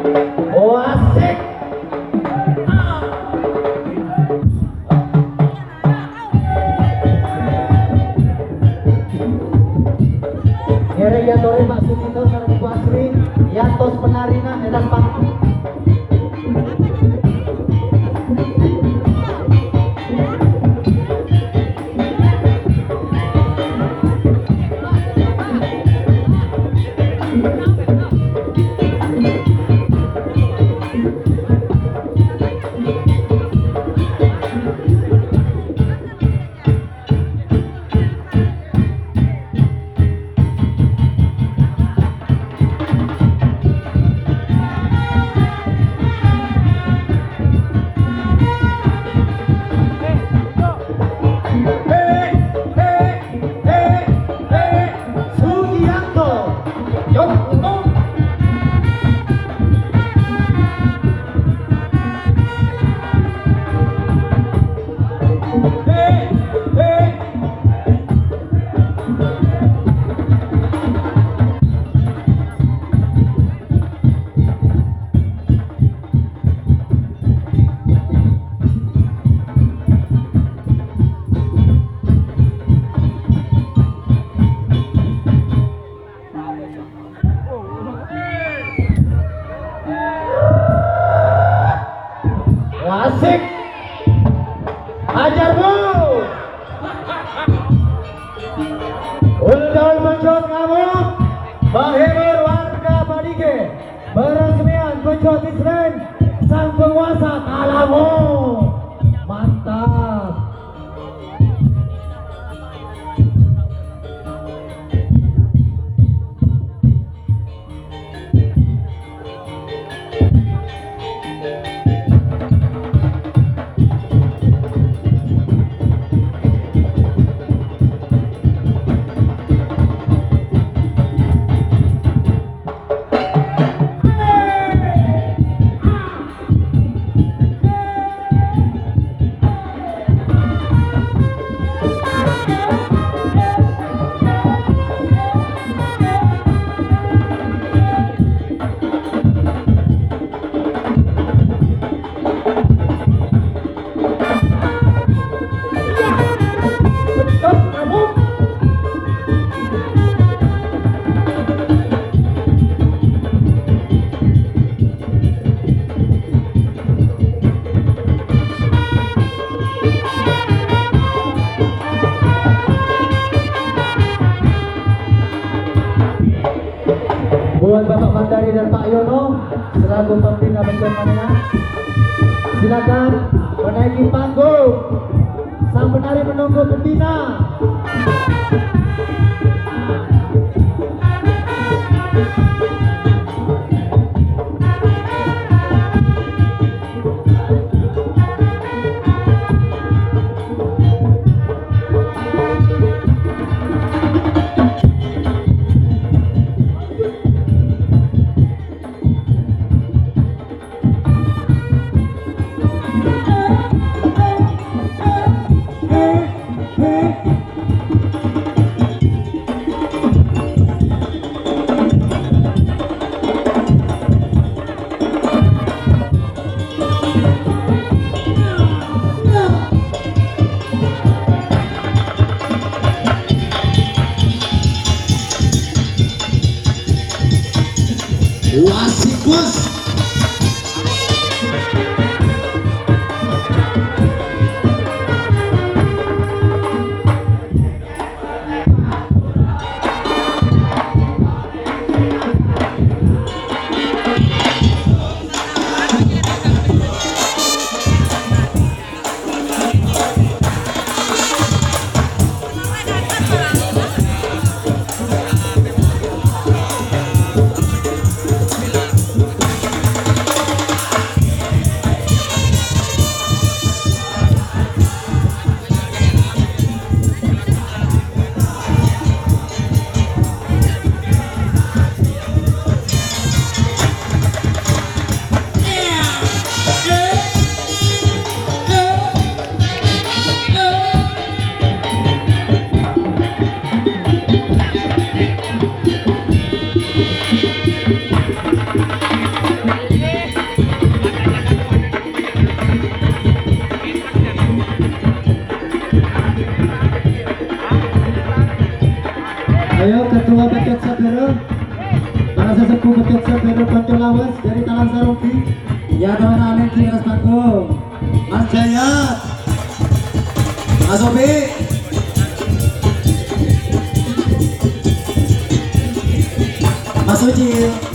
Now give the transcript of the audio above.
Oh asik. Kere Yatore Pak Sumito sareng Ibu Asri, Yantos penarina edan panggung. Asik. Ajar bu. Undang mencot kamu. Menghibur warga Badige. Peresmian mencot Islam. Sang penguasa kalamu. Mantap. Buat Bapak Mandari dan Pak Yono selaku pembina bagaimana, silakan menaiki panggung. Sang penari menunggu pembina. Wasik bos. Ayo ketua Beket Sabero, para sesepuh Beket Sabero Ponco Lawas dari Talang Sarogi, ya teman Alek di atas panggung, Mas Jayat, Mas Obi, Mas Ucil.